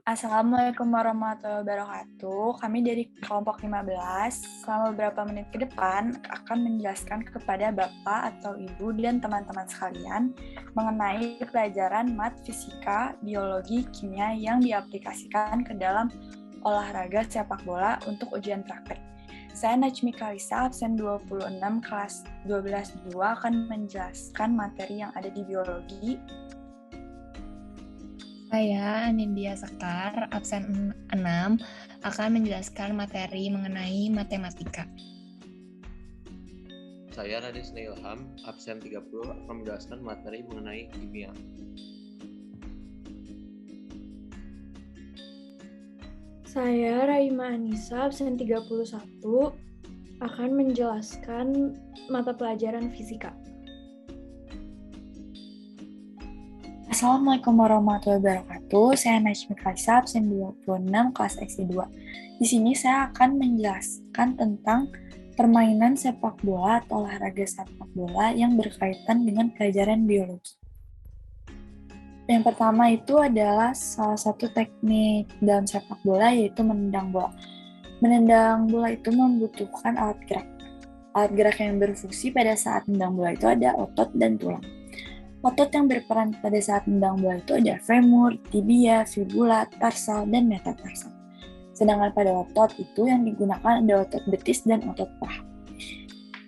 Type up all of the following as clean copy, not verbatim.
Assalamualaikum warahmatullahi wabarakatuh. Kami dari kelompok 15 selama beberapa menit ke depan akan menjelaskan kepada Bapak atau Ibu dan teman-teman sekalian mengenai pelajaran mat, fisika, biologi, kimia yang diaplikasikan ke dalam olahraga sepak bola untuk ujian praktek. Saya Najmi Kalisa, absen 26 kelas 12-2 akan menjelaskan materi yang ada di biologi. Saya Nindya Sekar, absen 6, akan menjelaskan materi mengenai matematika. Saya Radisna Ilham, absen 30, akan menjelaskan materi mengenai kimia. Saya Raima Anissa, absen 31, akan menjelaskan mata pelajaran fisika. Assalamualaikum warahmatullahi wabarakatuh. Saya Najmi Kalisa, absen 26, kelas XI2. Di sini saya akan menjelaskan tentang permainan sepak bola atau olahraga sepak bola yang berkaitan dengan pelajaran biologi. Yang pertama itu adalah salah satu teknik dalam sepak bola, yaitu menendang bola. Menendang bola itu membutuhkan alat gerak. Alat gerak yang berfungsi pada saat menendang bola itu ada otot dan tulang. Otot yang berperan pada saat menendang bola itu ada femur, tibia, fibula, tarsal, dan metatarsal. Sedangkan pada otot itu yang digunakan ada otot betis dan otot paha.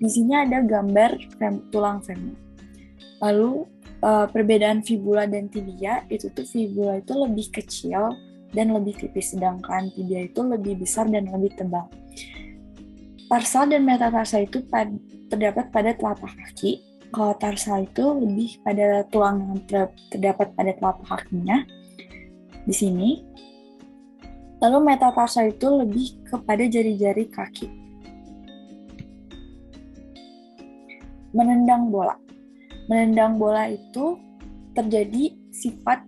Di sini ada gambar tulang femur. Lalu perbedaan fibula dan tibia itu tuh fibula itu lebih kecil dan lebih tipis, sedangkan tibia itu lebih besar dan lebih tebal. Tarsal dan metatarsal itu terdapat pada telapak kaki. Kalau tarsal itu lebih pada tulang yang terdapat pada telapak kakinya di sini. Lalu metatarsal itu lebih kepada jari-jari kaki. Menendang bola. Menendang bola itu terjadi sifat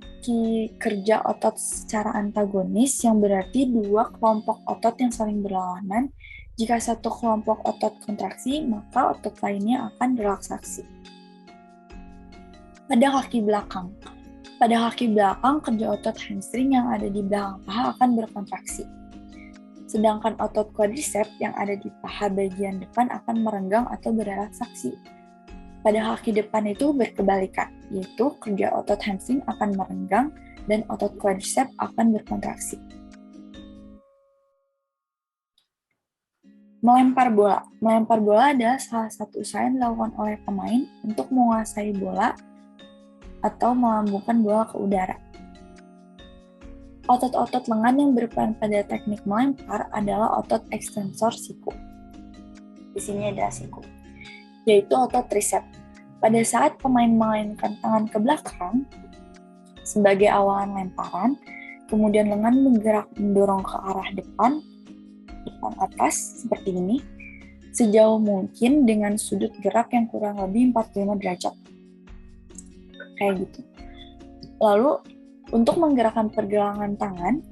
kerja otot secara antagonis, yang berarti dua kelompok otot yang saling berlawanan. Jika satu kelompok otot kontraksi, maka otot lainnya akan relaksasi. Pada kaki belakang. Pada kaki belakang, kerja otot hamstring yang ada di belakang paha akan berkontraksi. Sedangkan otot quadriceps yang ada di paha bagian depan akan merenggang atau berelaksasi. Pada kaki depan itu berkebalikan, yaitu kerja otot hamstring akan merenggang dan otot quadriceps akan berkontraksi. Melempar bola. Melempar bola adalah salah satu usaha yang dilakukan oleh pemain untuk menguasai bola atau melambungkan bola ke udara. Otot-otot lengan yang berperan pada teknik melempar adalah otot ekstensor siku. Di sini ada siku, yaitu otot triceps. Pada saat pemain mengalirkan tangan ke belakang sebagai awalan lemparan, kemudian lengan bergerak mendorong ke arah depan atas seperti ini, sejauh mungkin dengan sudut gerak yang kurang lebih 45 derajat. Kayak gitu. Lalu, untuk menggerakkan pergelangan tangan,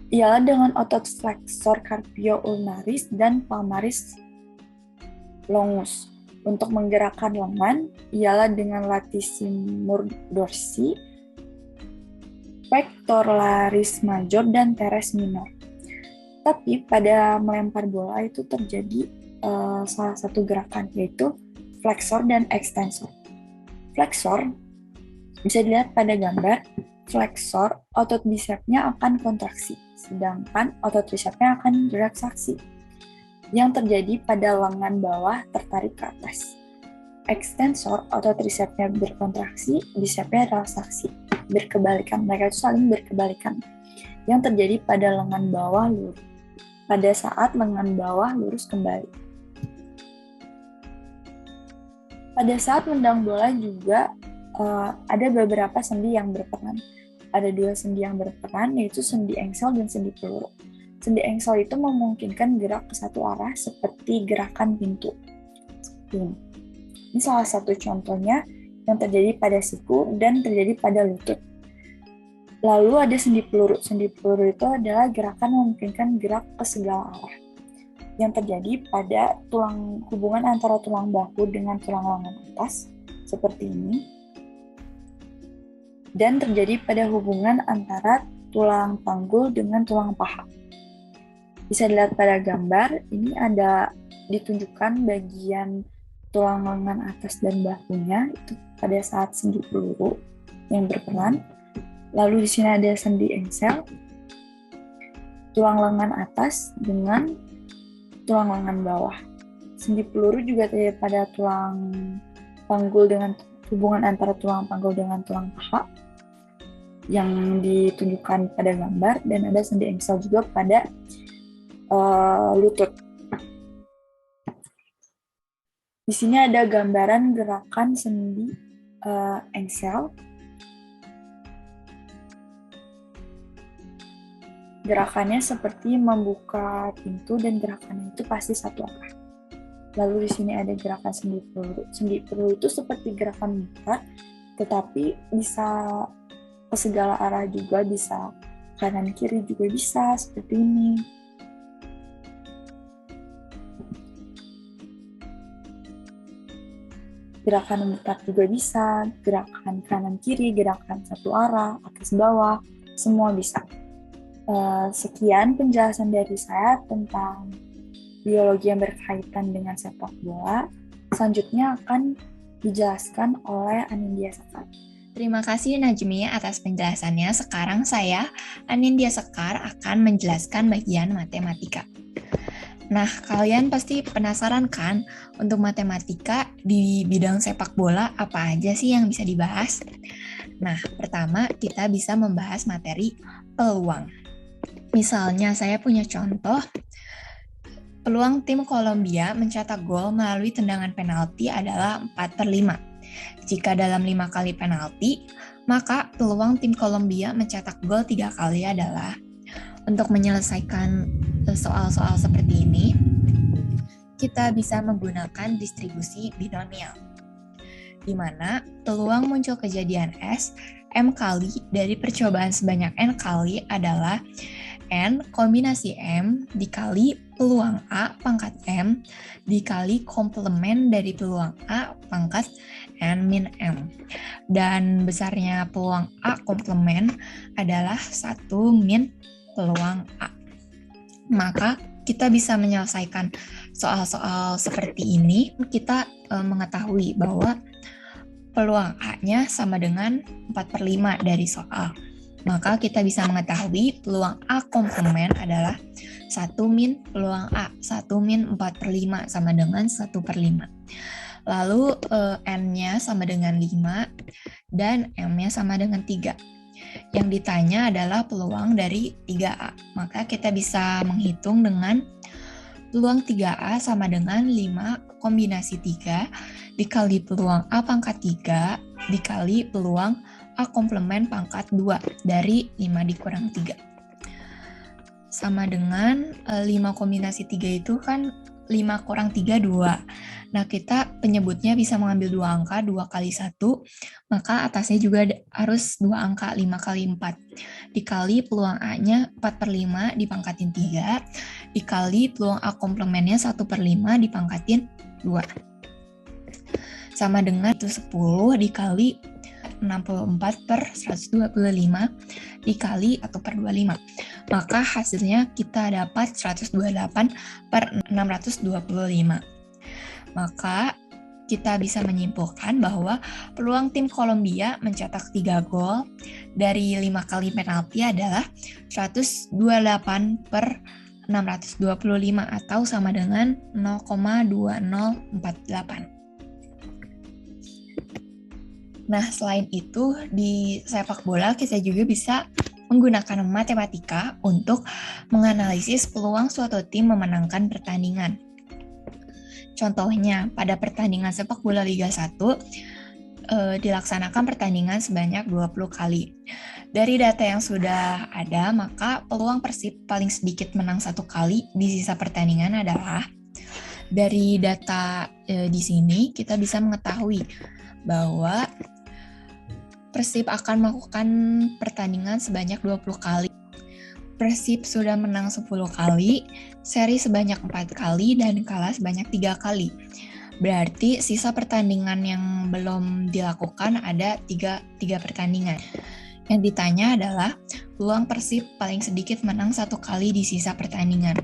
ialah dengan otot flexor carpio ulnaris dan palmaris longus. Untuk menggerakkan lengan, ialah dengan latissimus dorsi, pectoralis major, dan teres minor. Tapi pada melempar bola itu terjadi salah satu gerakan, yaitu flexor dan extensor. Flexor, bisa dilihat pada gambar, flexor, otot bisepsnya akan kontraksi, sedangkan otot tricepsnya akan relaksasi, yang terjadi pada lengan bawah tertarik ke atas. Extensor, otot tricepsnya berkontraksi, bisepsnya relaksasi, berkebalikan, mereka itu saling berkebalikan, yang terjadi pada lengan bawah lurus, pada saat lengan bawah lurus kembali. Pada saat menendang bola juga ada beberapa sendi yang berperan. Ada dua sendi yang berperan, yaitu sendi engsel dan sendi peluru. Sendi engsel itu memungkinkan gerak ke satu arah seperti gerakan pintu. Ini salah satu contohnya yang terjadi pada siku dan terjadi pada lutut. Lalu ada sendi peluru. Sendi peluru itu adalah gerakan memungkinkan gerak ke segala arah, yang terjadi pada hubungan antara tulang bahu dengan tulang lengan atas, seperti ini, dan terjadi pada hubungan antara tulang panggul dengan tulang paha. Bisa dilihat pada gambar, ini ada ditunjukkan bagian tulang lengan atas dan bahunya itu pada saat sendi peluru yang berperan. Lalu di sini ada sendi engsel, tulang lengan atas dengan tulang lengan bawah. Sendi peluru juga terjadi pada tulang panggul dengan hubungan antara tulang panggul dengan tulang paha yang ditunjukkan pada gambar, dan ada sendi engsel juga pada lutut. Di sini ada gambaran gerakan sendi engsel. Gerakannya seperti membuka pintu dan gerakannya itu pasti satu arah. Lalu di sini ada gerakan sendi peluru. Sendi peluru itu seperti gerakan muter, tetapi bisa ke segala arah juga, bisa kanan kiri juga bisa, seperti ini. Gerakan muter juga bisa, gerakan kanan kiri, gerakan satu arah, atas bawah, semua bisa. Sekian penjelasan dari saya tentang biologi yang berkaitan dengan sepak bola. Selanjutnya akan dijelaskan oleh Anindya Sekar. Terima kasih Najmi atas penjelasannya. Sekarang saya, Anindya Sekar, akan menjelaskan bagian matematika. Nah, kalian pasti penasaran kan untuk matematika di bidang sepak bola apa aja sih yang bisa dibahas? Nah, pertama kita bisa membahas materi peluang. Misalnya saya punya contoh, peluang tim Kolombia mencetak gol melalui tendangan penalti adalah 4/5. Jika dalam 5 kali penalti, maka peluang tim Kolombia mencetak gol 3 kali adalah. Untuk menyelesaikan soal-soal seperti ini, kita bisa menggunakan distribusi binomial, di mana peluang muncul kejadian S M kali dari percobaan sebanyak N kali adalah N kombinasi M dikali peluang A pangkat M dikali komplemen dari peluang A pangkat N min M. Dan besarnya peluang A komplemen adalah 1 min peluang A. Maka kita bisa menyelesaikan soal-soal seperti ini. Kita mengetahui bahwa peluang A-nya sama dengan 4/5 dari soal. Maka kita bisa mengetahui peluang A komplemen adalah 1 min peluang A. 1 min 4/5 sama dengan 1/5. Lalu N-nya sama dengan 5 dan M-nya sama dengan 3. Yang ditanya adalah peluang dari 3A. Maka kita bisa menghitung dengan peluang 3A sama dengan 5 kombinasi 3 dikali peluang A pangkat 3 dikali peluang A komplemen pangkat 2 dari 5 dikurang 3. Sama dengan 5 kombinasi 3 itu kan 5 kurang 3, 2. Nah, kita penyebutnya bisa mengambil 2 angka, 2 kali 1, maka atasnya juga harus 2 angka, 5 kali 4. Dikali peluang A-nya 4/5 dipangkatin 3, dikali peluang A komplemennya 1/5 dipangkatin 2. Sama dengan itu 10 dikali 64/125 dikali 1/25. Maka hasilnya kita dapat 128/625. Maka kita bisa menyimpulkan bahwa peluang tim Kolombia mencetak 3 gol dari 5 kali penalti adalah 128/625 atau sama dengan 0,2048. Nah, selain itu, di sepak bola kita juga bisa menggunakan matematika untuk menganalisis peluang suatu tim memenangkan pertandingan. Contohnya, pada pertandingan sepak bola Liga 1, dilaksanakan pertandingan sebanyak 20 kali. Dari data yang sudah ada, maka peluang Persib paling sedikit menang 1 kali di sisa pertandingan adalah, dari data di sini kita bisa mengetahui bahwa Persib akan melakukan pertandingan sebanyak 20 kali. Persib sudah menang 10 kali, seri sebanyak 4 kali, dan kalah sebanyak 3 kali. Berarti sisa pertandingan yang belum dilakukan ada 3 pertandingan. Yang ditanya adalah peluang Persib paling sedikit menang 1 kali di sisa pertandingan.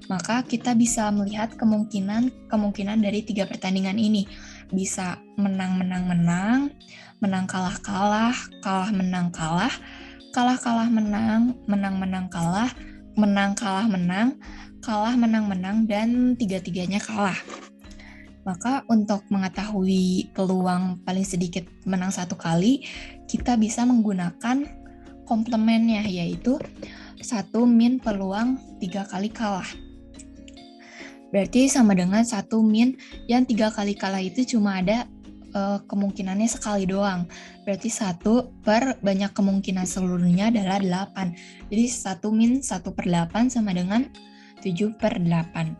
Maka kita bisa melihat kemungkinan dari 3 pertandingan ini. Bisa menang-menang-menang, menang-kalah-kalah, kalah-menang-kalah, kalah-kalah-menang, menang-menang kalah, menang-kalah-menang, kalah-menang-menang, dan tiga-tiganya kalah. Maka untuk mengetahui peluang paling sedikit menang 1 kali, kita bisa menggunakan komplemennya, yaitu 1 min peluang 3 kali kalah. Berarti sama dengan 1 min yang 3 kali kalah itu cuma ada kemungkinannya sekali doang. Berarti 1 per banyak kemungkinan seluruhnya adalah 8. Jadi 1 min 1/8 sama dengan 7/8.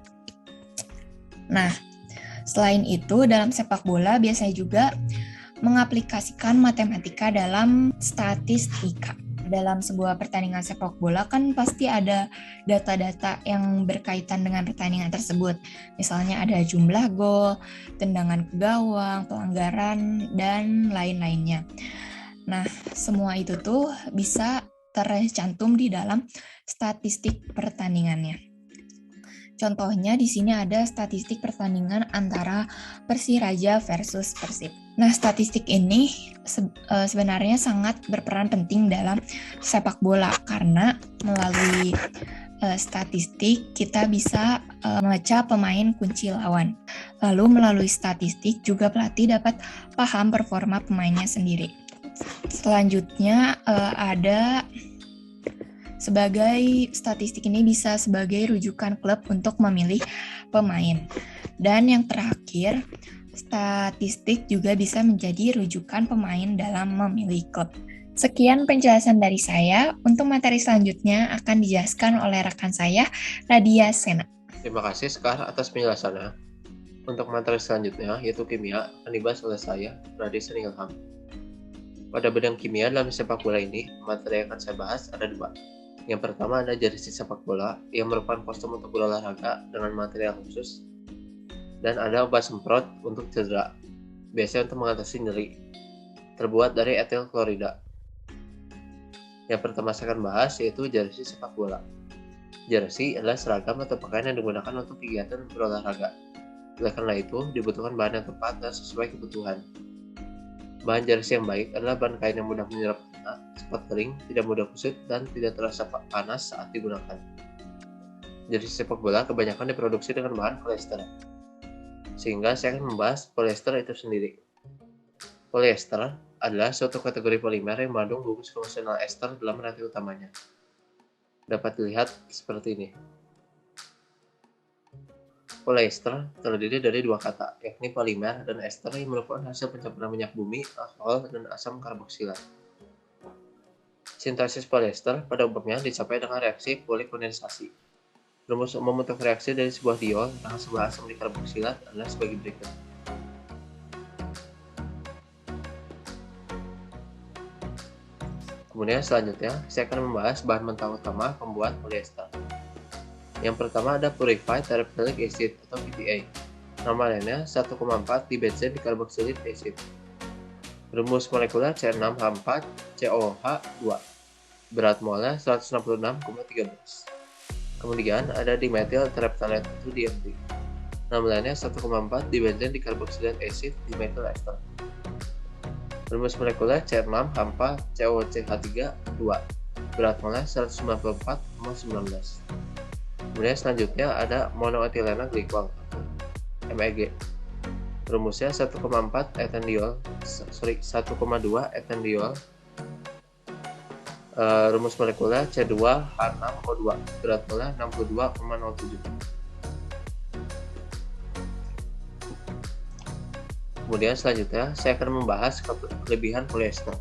Nah, selain itu, dalam sepak bola biasanya juga mengaplikasikan matematika dalam statistika. Dalam sebuah pertandingan sepak bola kan pasti ada data-data yang berkaitan dengan pertandingan tersebut. Misalnya ada jumlah gol, tendangan ke gawang, pelanggaran, dan lain-lainnya. Nah, semua itu tuh bisa tercantum di dalam statistik pertandingannya. Contohnya di sini ada statistik pertandingan antara Persiraja versus Persib. Nah, statistik ini sebenarnya sangat berperan penting dalam sepak bola karena melalui statistik kita bisa membaca pemain kunci lawan. Lalu melalui statistik juga pelatih dapat paham performa pemainnya sendiri. Selanjutnya ada sebagai statistik ini bisa sebagai rujukan klub untuk memilih pemain. Dan yang terakhir, statistik juga bisa menjadi rujukan pemain dalam memilih klub. Sekian penjelasan dari saya. Untuk materi selanjutnya akan dijelaskan oleh rekan saya, Radia Sena. Terima kasih Sekar atas penjelasannya. Untuk materi selanjutnya, yaitu kimia, akan dibahas oleh saya, Radisa Ilham. Pada bidang kimia dalam sepak bola ini, materi yang akan saya bahas ada 2. Yang pertama ada jersey sepak bola yang merupakan kostum untuk berolahraga dengan material khusus, dan ada obat semprot untuk cedera, biasanya untuk mengatasi nyeri, terbuat dari etil klorida. Yang pertama saya akan bahas yaitu jersey sepak bola. Jersey adalah seragam atau pakaian yang digunakan untuk kegiatan berolahraga. Oleh karena itu, dibutuhkan bahan yang tepat dan sesuai kebutuhan. Bahan jersey yang baik adalah bahan kain yang mudah menyerap keringat, cepat kering, tidak mudah kusut, dan tidak terasa panas saat digunakan. Jersey sepak bola kebanyakan diproduksi dengan bahan polyester, sehingga saya akan membahas polyester itu sendiri. Polyester adalah suatu kategori polimer yang mengandung gugus fungsional ester dalam rantai utamanya. Dapat dilihat seperti ini. Polyester terdiri dari 2 kata, yakni polimer dan ester yang merupakan hasil pencampuran minyak bumi, alkohol, dan asam karboksilat. Sintesis polyester pada umumnya dicapai dengan reaksi polikondensasi. Rumus umum untuk reaksi dari sebuah diol dengan sebuah asam dikarboksilat adalah sebagai berikut. Kemudian selanjutnya, saya akan membahas bahan mentah utama pembuat polyester. Yang pertama ada purified terephthalic acid atau PTA. Nama lainnya 1,4 dibenzen dikarboksilik acid. Rumus molekuler C6H4COH2. Berat molnya 166,13. Kemudian ada dimethyl terephthalate atau DMT. Nama lainnya 1,4 dibenzen dikarboksilat acid dimethyl ester. Rumus molekuler C6H4COCH3 2. Berat molnya 194,19. Kemudian selanjutnya ada monoetilena glikol atau MEG. Rumusnya 1,2 etendiol. Rumus molekuler C2H6O2. Berat molnya 62,07. Kemudian selanjutnya saya akan membahas kelebihan polyester.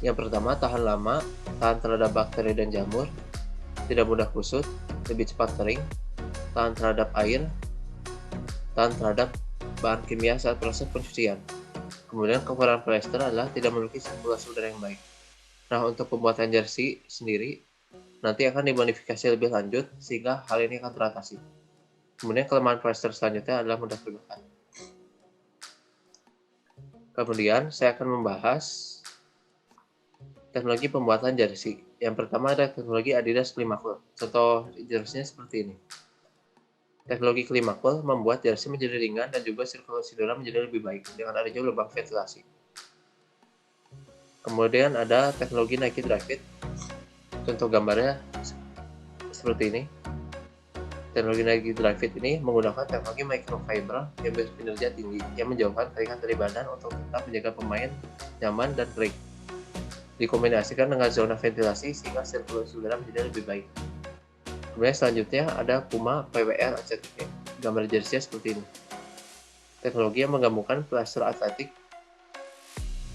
Yang pertama, tahan lama, tahan terhadap bakteri dan jamur, tidak mudah kusut, lebih cepat kering, tahan terhadap air, tahan terhadap bahan kimia saat proses pencucian. Kemudian kekurangan polyester adalah tidak memiliki sirkulasi udara yang baik. Nah, untuk pembuatan jersey sendiri nanti akan dimodifikasi lebih lanjut sehingga hal ini akan teratasi. Kemudian kelemahan polyester selanjutnya adalah mudah terbakar. Kemudian saya akan membahas Teknologi pembuatan jersey. Yang pertama ada teknologi Adidas Climacool. Contoh jersey-nya seperti ini. Teknologi Climacool membuat jersey menjadi ringan dan juga sirkulasi udara menjadi lebih baik dengan adanya lubang ventilasi. Kemudian ada teknologi Nike Dry Fit. Contoh gambarnya seperti ini. Teknologi Nike Dry Fit ini menggunakan teknologi microfiber yang berkinerja tinggi yang menjauhkan keringat dari badan untuk tetap menjaga pemain nyaman dan kering. Dikombinasikan dengan zona ventilasi sehingga sirkulasi udara menjadi lebih baik. Kemudian selanjutnya ada Puma PWR ACTV. Gambar jersey seperti ini. Teknologi yang menggabungkan plaster atletik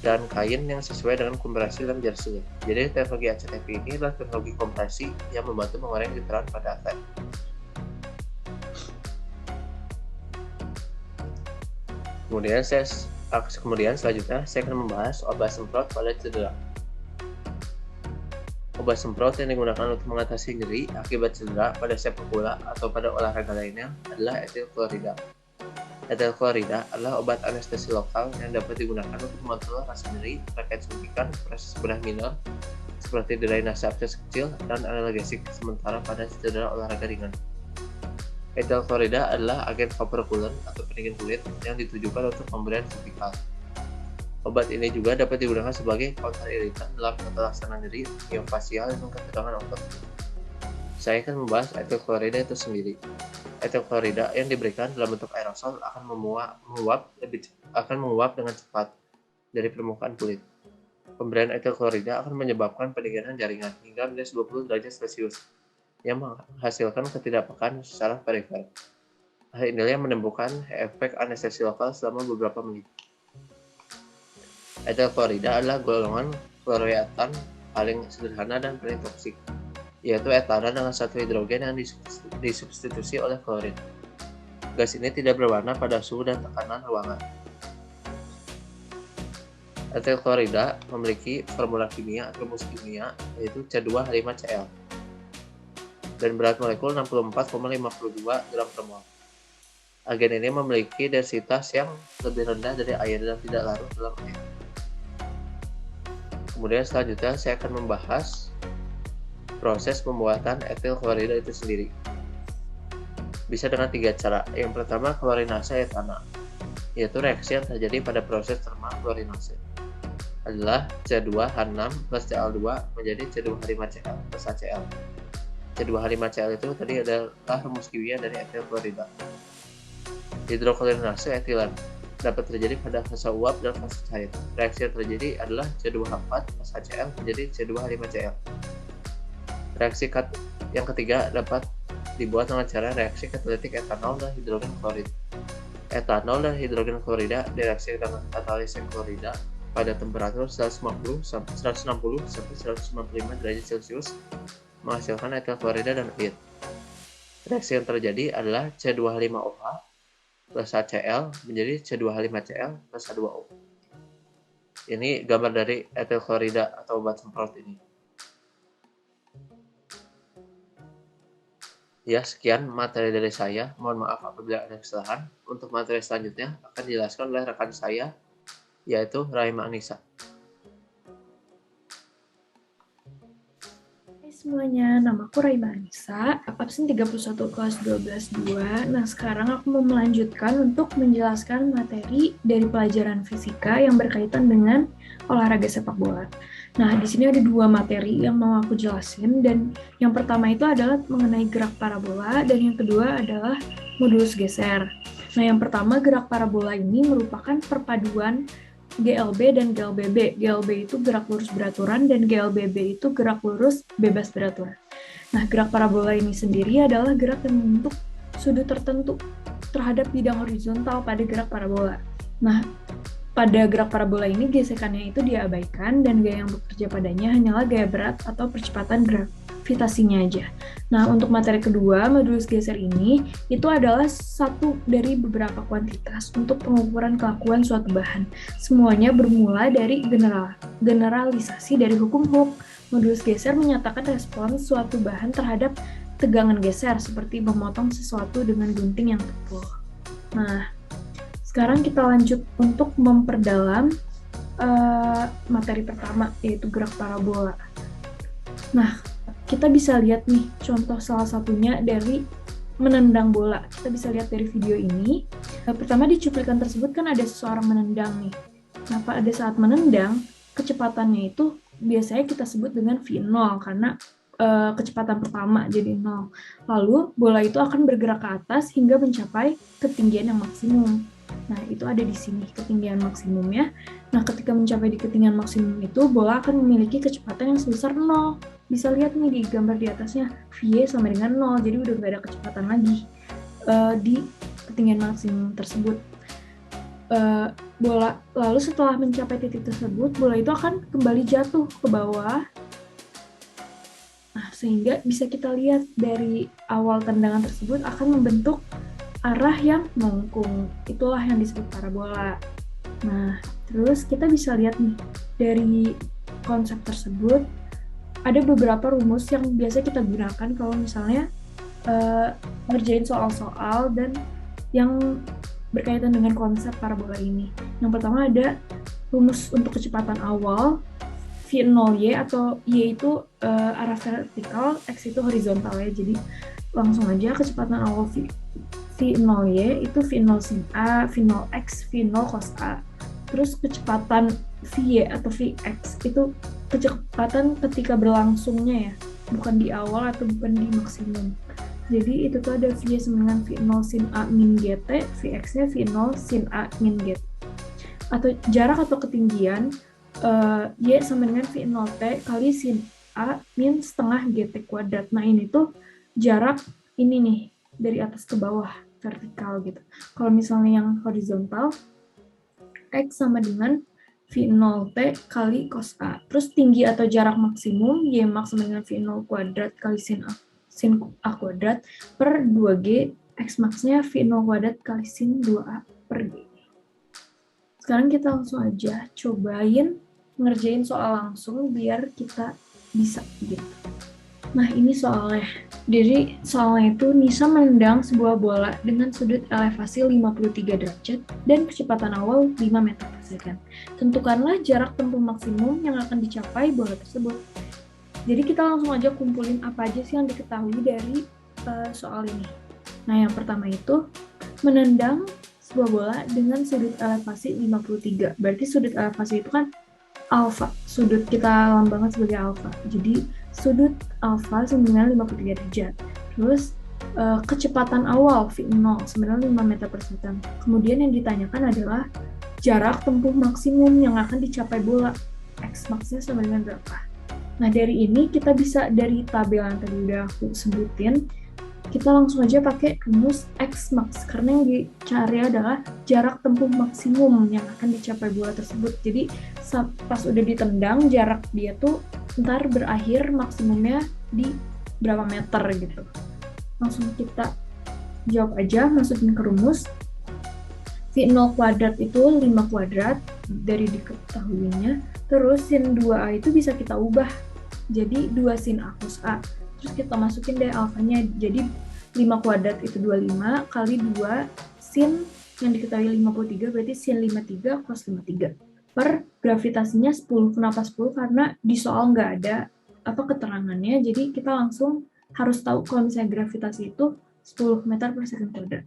dan kain yang sesuai dengan kompresi dalam jersey-nya. Jadi teknologi ACTV ini adalah teknologi kompresi yang membantu mengurangi getaran pada atlet. Kemudian selanjutnya saya akan membahas obat semprot pada cedera. Obat semprot yang digunakan untuk mengatasi nyeri akibat cedera pada sepak bola atau pada olahraga lainnya adalah etil klorida. Etil klorida adalah obat anestesi lokal yang dapat digunakan untuk mengontrol rasa nyeri terkait suntikan, proses bedah minor seperti drainase abses kecil dan analgesik sementara pada cedera olahraga ringan. Etil klorida adalah agen vapor coolant atau pendingin kulit yang ditujukan untuk pemberian topikal. Obat ini juga dapat digunakan sebagai counter iritan dalam tata laksana nyeri, miofasial, dan ketegangan otot. Saya akan membahas etil klorida itu sendiri. Etil klorida yang diberikan dalam bentuk aerosol akan menguap dengan cepat dari permukaan kulit. Pemberian etil klorida akan menyebabkan pendinginan jaringan hingga minus 20 derajat Celcius yang menghasilkan ketidakpekaan secara perifer. Hal inilah yang menimbulkan efek anestesi lokal selama beberapa menit. Etil klorida adalah golongan kloroetan paling sederhana dan paling toksik, yaitu etanol dengan satu hidrogen yang disubstitusi oleh klorin. Gas ini tidak berwarna pada suhu dan tekanan ruangan. Etil klorida memiliki formula kimia atau rumus kimia yaitu C2H5Cl dan berat molekul 64,52 gram per mol. Agen ini memiliki densitas yang lebih rendah dari air dan tidak larut dalam air. Kemudian selanjutnya saya akan membahas proses pembuatan etil klorida itu sendiri. Bisa dengan 3 cara. Yang pertama, klorinase etana, yaitu reaksi yang terjadi pada proses termal klorinase adalah C2H6 plus Cl2 menjadi C2H5Cl plus HCl. C2H5Cl itu tadi adalah rumus kimia dari etil klorida. Hidroklorinase etilen dapat terjadi pada fase uap dan fase cair. Reaksi yang terjadi adalah C2H4 plus HCl menjadi C2H5Cl. Reaksi yang ketiga dapat dibuat dengan cara reaksi katalitik etanol dan hidrogen klorid. Etanol dan hidrogen klorida direaksi dengan katalisis klorida pada temperatur 160 sampai 155 derajat Celcius menghasilkan etil klorida dan air. Reaksi yang terjadi adalah C2H5OH plus HCl menjadi C2H5Cl plus H2O. Ini gambar dari etil klorida atau obat semprot ini. Ya, sekian materi dari saya. Mohon maaf apabila ada kesalahan. Untuk materi selanjutnya akan dijelaskan oleh rekan saya, yaitu Rahima Anissa. Hai semuanya, namaku Rahima Anissa, absen 31 kelas 12-2. Nah, sekarang aku mau melanjutkan untuk menjelaskan materi dari pelajaran fisika yang berkaitan dengan olahraga sepak bola. Nah, di sini ada 2 materi yang mau aku jelasin, dan yang pertama itu adalah mengenai gerak parabola, dan yang kedua adalah modulus geser. Nah, yang pertama, gerak parabola ini merupakan perpaduan GLB dan GLBB. GLB itu gerak lurus beraturan, dan GLBB itu gerak lurus bebas beraturan. Nah, gerak parabola ini sendiri adalah gerak yang membentuk sudut tertentu terhadap bidang horizontal pada gerak parabola. Nah, pada gerak parabola ini gesekannya itu diabaikan dan gaya yang bekerja padanya hanyalah gaya berat atau percepatan gravitasinya aja. Nah, untuk materi kedua, modulus geser ini itu adalah satu dari beberapa kuantitas untuk pengukuran kelakuan suatu bahan. Semuanya bermula dari generalisasi dari hukum Hooke. Modulus geser menyatakan respons suatu bahan terhadap tegangan geser seperti memotong sesuatu dengan gunting yang tepul. Nah, sekarang kita lanjut untuk memperdalam materi pertama, yaitu gerak parabola. Nah, kita bisa lihat nih contoh salah satunya dari menendang bola. Kita bisa lihat dari video ini. Pertama di cuplikan tersebut kan ada seseorang menendang nih. Nah, pada saat menendang, kecepatannya itu biasanya kita sebut dengan V0 karena kecepatan pertama jadi 0. Lalu bola itu akan bergerak ke atas hingga mencapai ketinggian yang maksimum. Nah, itu ada di sini ketinggian maksimumnya. Nah, ketika mencapai di ketinggian maksimum itu, bola akan memiliki kecepatan yang sebesar 0. Bisa lihat nih di gambar di atasnya, V sama dengan 0, jadi udah nggak ada kecepatan lagi di ketinggian maksimum tersebut. Bola lalu setelah mencapai titik tersebut, bola itu akan kembali jatuh ke bawah. Nah, sehingga bisa kita lihat dari awal tendangan tersebut akan membentuk arah yang melengkung. Itulah yang disebut parabola. Nah, terus kita bisa lihat nih dari konsep tersebut ada beberapa rumus yang biasa kita gunakan kalau misalnya ngerjain soal-soal dan yang berkaitan dengan konsep parabola ini. Yang pertama ada rumus untuk kecepatan awal, V0Y atau Y itu arah vertikal, X itu horizontal ya. Jadi langsung aja kecepatan awal V0Y itu V0 sin A, V0 X, V0 cos A. Terus kecepatan VY atau Vx itu kecepatan ketika berlangsungnya ya, bukan di awal atau bukan di maksimum. Jadi itu tuh ada V sama dengan V0 sin A min GT, Vx-nya V0 sin A min GT. Atau jarak atau ketinggian, Y sama dengan V0T kali sin A min setengah GT kuadrat. Nah ini tuh jarak ini nih, dari atas ke bawah, vertikal gitu. Kalau misalnya yang horizontal, X sama dengan V0T kali cos A. Terus tinggi atau jarak maksimum, Y max sama dengan V0 kuadrat kali sin A kuadrat per 2G, X max-nya V0 kuadrat kali sin 2A per G. Sekarang kita langsung aja cobain ngerjain soal langsung biar kita bisa gitu. Nah ini soalnya. Jadi soalnya itu Nisa menendang sebuah bola dengan sudut elevasi 53 derajat dan kecepatan awal 5 meter per second. Tentukanlah jarak tempuh maksimum yang akan dicapai bola tersebut. Jadi kita langsung aja kumpulin apa aja sih yang diketahui dari soal ini. Nah yang pertama itu menendang sebuah bola dengan sudut elevasi 53. Berarti sudut elevasi itu kan alfa, sudut kita lambangkan sebagai alfa. Jadi sudut alfa sama 53 derajat. Terus kecepatan awal V0 sama 5 meter per second. Kemudian yang ditanyakan adalah jarak tempuh maksimum yang akan dicapai bola. X max-nya sama dengan berapa? Nah dari ini kita bisa dari tabel yang tadi udah aku sebutin, kita langsung aja pakai rumus X max karena yang dicari adalah jarak tempuh maksimum yang akan dicapai bola tersebut. Jadi pas udah ditendang jarak dia tuh ntar berakhir maksimumnya di berapa meter gitu. Langsung kita jawab aja, masukin ke rumus. V0 kuadrat itu 5 kuadrat dari diketahuinya. Terus sin 2A itu bisa kita ubah jadi 2 sin A cos A. Terus kita masukin deh alfanya, jadi 5 kuadrat itu 25 kali 2 sin yang diketahui 53 berarti sin 53 cos 53 per gravitasinya 10. Kenapa 10? Karena di soal nggak ada keterangannya, jadi kita langsung harus tahu kalau misalnya gravitasi itu 10 meter per second kuadrat.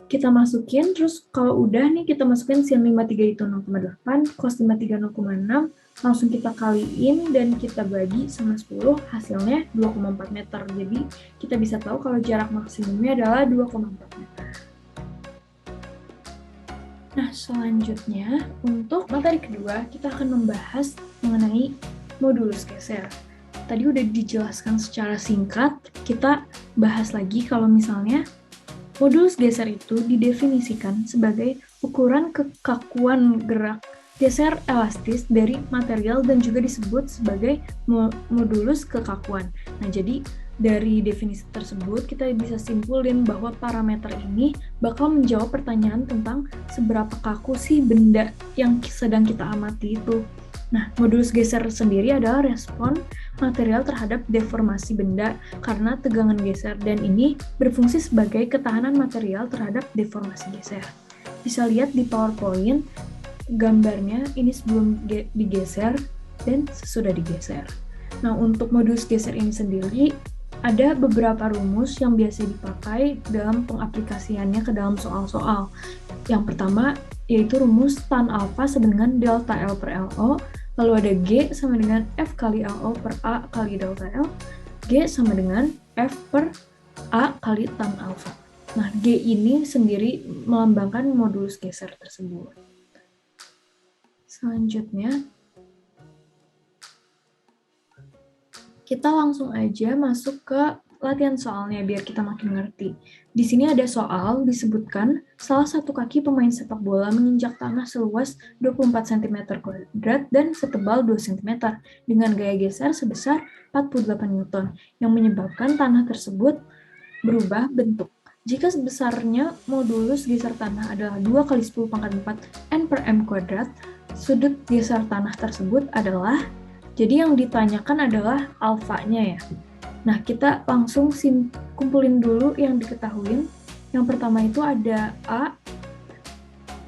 Kita masukin, terus kalau udah nih kita masukin sin 53 itu 0,8, cos 53 0,6, langsung kita kaliin dan kita bagi sama 10, hasilnya 2,4 meter. Jadi kita bisa tahu kalau jarak maksimumnya adalah 2,4 meter. Nah, selanjutnya untuk materi kedua kita akan membahas mengenai modulus geser. Tadi udah dijelaskan secara singkat, kita bahas lagi kalau misalnya modulus geser itu didefinisikan sebagai ukuran kekakuan gerak geser elastis dari material dan juga disebut sebagai modulus kekakuan. Nah, jadi dari definisi tersebut kita bisa simpulin bahwa parameter ini bakal menjawab pertanyaan tentang seberapa kaku sih benda yang sedang kita amati itu. Nah, modulus geser sendiri adalah respon material terhadap deformasi benda karena tegangan geser, dan ini berfungsi sebagai ketahanan material terhadap deformasi geser. Bisa lihat di PowerPoint, gambarnya ini sebelum digeser dan sesudah digeser. Nah, untuk modulus geser ini sendiri ada beberapa rumus yang biasa dipakai dalam pengaplikasiannya ke dalam soal-soal. Yang pertama yaitu rumus tan alfa sama dengan delta L per LO, lalu ada G sama dengan F kali LO per A kali delta L, G sama dengan F per A kali tan alfa. Nah, G ini sendiri melambangkan modulus geser tersebut. Selanjutnya, kita langsung aja masuk ke latihan soalnya biar kita makin ngerti. Di sini ada soal disebutkan salah satu kaki pemain sepak bola menginjak tanah seluas 24 cm kuadrat dan setebal 2 cm dengan gaya geser sebesar 48 Newton yang menyebabkan tanah tersebut berubah bentuk. Jika sebesarnya modulus geser tanah adalah 2 kali 10 pangkat 4 N per M kuadrat, sudut geser tanah tersebut adalah, jadi yang ditanyakan adalah alfanya ya. Nah, kita langsung kumpulin dulu yang diketahui. Yang pertama itu ada A.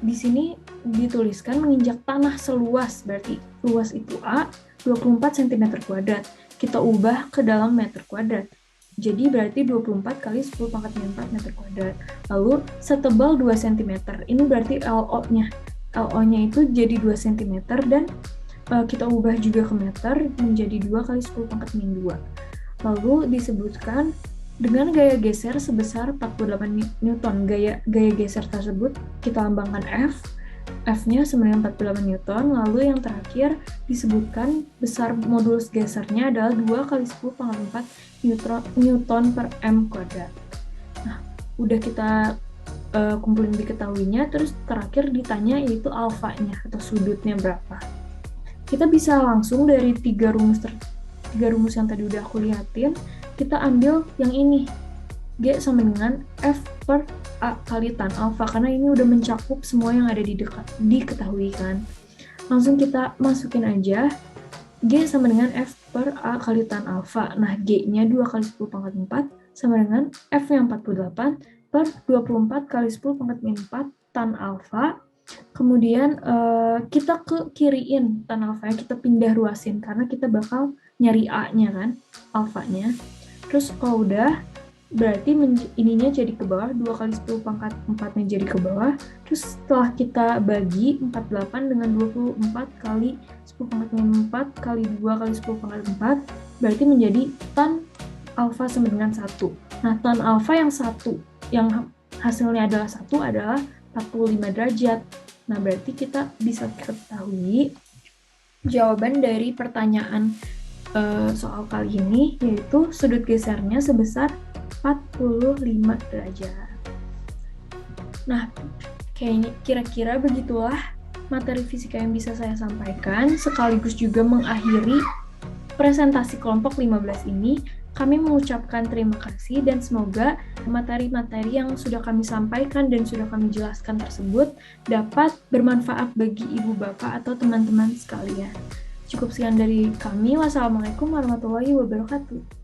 Di sini dituliskan menginjak tanah seluas, berarti luas itu A, 24 cm kuadrat. Kita ubah ke dalam meter kuadrat. Jadi berarti 24 kali 10 pangkat 4 meter kuadrat. Lalu setebal 2 cm. Ini berarti LO-nya. LO-nya itu jadi 2 cm dan kita ubah juga ke meter menjadi 2 kali 10 pangkat min 2. Lalu disebutkan dengan gaya geser sebesar 48 Newton. Gaya geser tersebut kita lambangkan F. F-nya sama dengan 48 Newton. Lalu yang terakhir disebutkan besar modulus gesernya adalah 2 kali 10 pangkat 4 Newton per M kuadrat. Nah, udah kita kumpulin diketahuinya, terus terakhir ditanya yaitu alfanya atau sudutnya berapa. Kita bisa langsung dari tiga rumus yang tadi udah aku liatin, kita ambil yang ini, G sama dengan F per A kali tan alfa, karena ini udah mencakup semua yang ada diketahui kan. Langsung kita masukin aja, G sama dengan F per A kali tan alfa. Nah, G-nya 2 kali 10 pangkat 4 sama dengan F yang 48 per 24 kali 10 pangkat 4 tan alfa. Kemudian kita ke kiriin tan alfanya, kita pindah ruasin karena kita bakal nyari A-nya kan, alfanya. Terus kalau udah, berarti ininya jadi ke bawah, 2 kali 10 pangkat 4-nya jadi ke bawah. Terus setelah kita bagi 48 dengan 24 kali 10 pangkat 4 kali 2 kali 10 pangkat 4, berarti menjadi tan alfa sama dengan 1. Nah, tan alfa yang 1, yang hasilnya adalah 1 adalah 45 derajat. Nah, berarti kita bisa ketahui jawaban dari pertanyaan soal kali ini, yaitu sudut gesernya sebesar 45 derajat. Nah, kayaknya kira-kira begitulah materi fisika yang bisa saya sampaikan, sekaligus juga mengakhiri presentasi kelompok 15 ini. Kami mengucapkan terima kasih dan semoga materi-materi yang sudah kami sampaikan dan sudah kami jelaskan tersebut dapat bermanfaat bagi ibu bapak atau teman-teman sekalian. Cukup sekian dari kami. Wassalamualaikum warahmatullahi wabarakatuh.